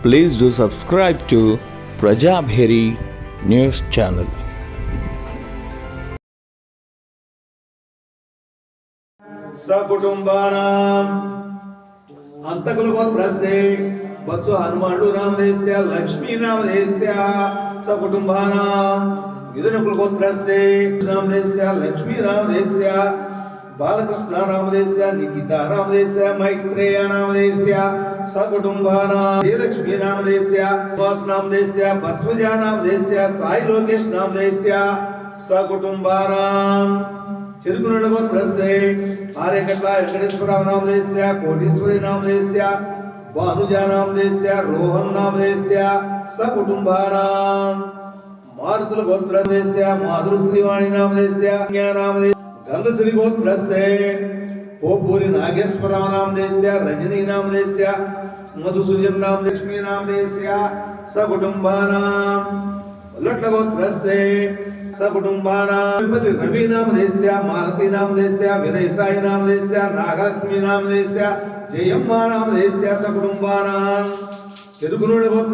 Please do subscribe to Prajabheri News Channel. सकुटुंबानां अंतकुलगोत्रस्य वत्सु Hanuman नामधेयस्य Lakshmi नामधेयस्य सकुटुंबानां विदुनकुलगोत्रस्य नामधेयस्य Lakshmi नामधेयस्य Balkrishna नामधेयस्य Nikita नामधेयस्य Maitreya नामधेयस्य सकुटुंबानां Lakshmi नामधेयस्य वास नामधेयस्य बसवजा नामधेयस्य साई लोकेश नामधेयस्य सकुटुंबानां चिरकुनल गोत्रस्य आर्यकट्ला वेंकटेश्वरराव नामधेयस्य कोटीश्वरी नामधेयस्य भानुजा नामधेयस्य रोहन नामधेयस्य सकुटुंबानां मारुतुल गोत्रस्य माधुर श्रीवाणी नामधेयस्य नामधेय गंधश्री गोत्रस्य पोपूरी नागेश्वरराव नामधेयस्य रजनी नामधेयस्य मधुसूदन नामलक्ष्मी नामधेयस्य सकुटुंबानां लट्ल गोत्रस्य सकुटुंबानां रवि नामधेयस्य मालती नामधेयस्य विनय साई नामधेयस्य नागलक्ष्मी नामधेयस्य जयम्मा नामधेयस्य सकुटुंबानां तिरुकुरुळ गोत्र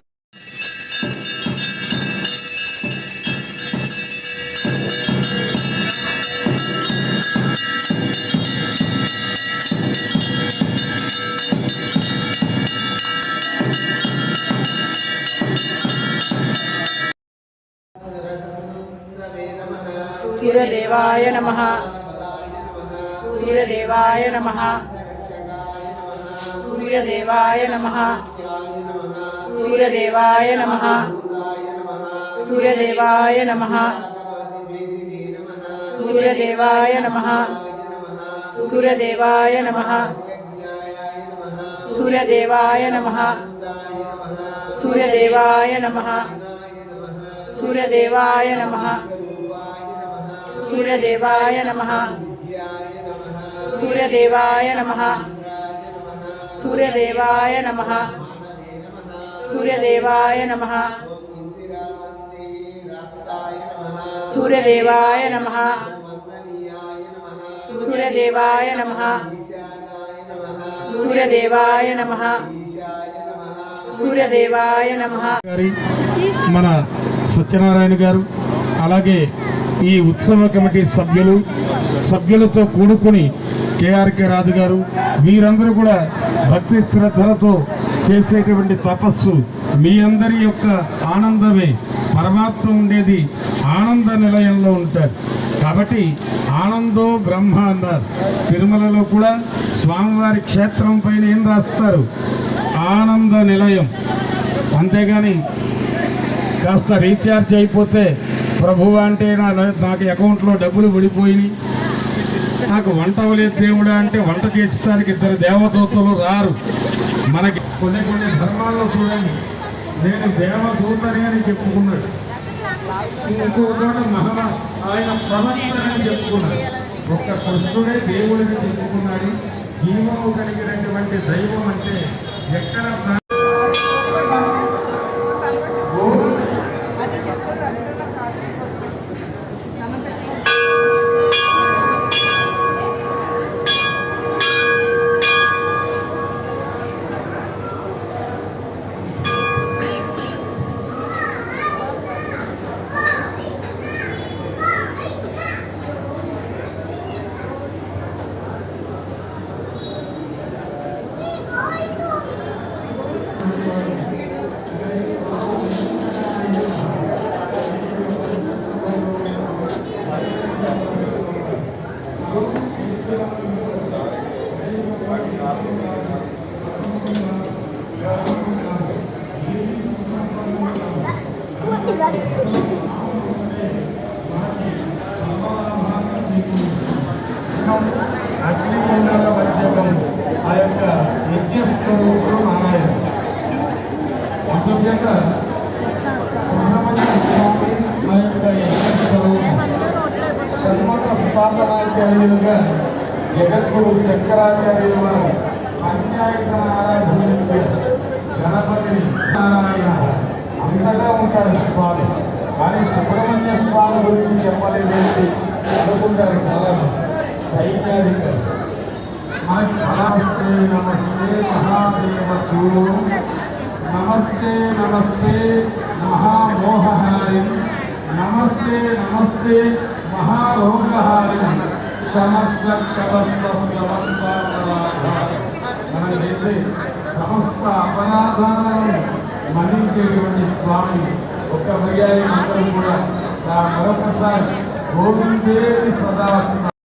सूर्यदेवाय नमः सूर्यदेवाय नमः सूर्यदेवाय नमः सूर्यदेवाय नमः सूर्यदेवाय नमः सूर्यदेवाय नमः सूर्यदेवाय नमः सूर्यदेवाय नमः सूर्यदेवाय नमः सूर्यदेवाय नमः सूर्यदेवाय नमः सूर्यदेवाय नमः सूर्यदेवाय नमः सूर्यदेवाय नमः सूर्यदेवाय नमः सूर्यदेवाय नमः सूर्यदेवाय नमः सूर्यदेवाय नमः మన సత్యనారాయణ గారు అలాగే ఈ ఉత్సవ కమిటీ సభ్యులతో కూడుకుని కేఆర్కే రాజు గారు వీరందరూ కూడా భక్తి శ్రద్ధలతో చేసేటువంటి తపస్సు మీ అందరి యొక్క ఆనందమే. పరమాత్మ ఉండేది ఆనంద నిలయంలో ఉంటారు కాబట్టి ఆనందో బ్రహ్మ అన్నారు. తిరుమలలో కూడా స్వామివారి క్షేత్రం పైన ఏం రాస్తారు? ఆనంద నిలయం. అంతేగాని కాస్త రీఛార్జ్ అయిపోతే ప్రభువు అంటే నాకు అకౌంట్లో డబ్బులు పడిపోయినాయి, నాకు వంట అవ్వలేదు దేవుడా అంటే వంట చేసేదానికి ఇద్దరు దేవదూతలు రారు. మనకి కొన్ని ధర్మాల్లో చూడండి, నేను దేవదూతని అని చెప్పుకున్నాడు, ఇంకో చోట ఆయన ప్రవక్తని చెప్పుకున్నాడు. ఒక్క కృష్ణుడే దేవుడిని చెప్పుకున్నాడు. జీవము కలిగినటువంటి దైవం అంటే ఎక్కడ అగ్నికుండాల మధ్యమం ఆ యొక్క యజ్ఞస్వరూపుడు నారాయణ. అందుచేత సుబ్రహ్మణ్య స్వామి ఆ యొక్క యజ్ఞస్వరూపం. షణ్ముఖ స్థాపనాచార్యులుగా జగద్గురు శంకరాచార్యుల వారు అన్యాయుల ఆరాధన గణపతిని నారాయణ అంతగా ఉంటాడు స్వామి. కానీ సుబ్రహ్మణ్య స్వామి గురించి చెప్పలేదు అనుకుంటారు చాలా సైన్యాధికారి. नमस्ते नमस्ते महादेव నమస్తే నమస్తే మహామోహహారి నమస్తే నమస్తే మహారోగహారి సమస్త సమస్త సమస్త మనం చేసే సమస్త అపరాధాలను మన్నించేటువంటి స్వామి ఒక పర్యాయం అందరూ కూడా మరొకసారి గోవిందేవి సదా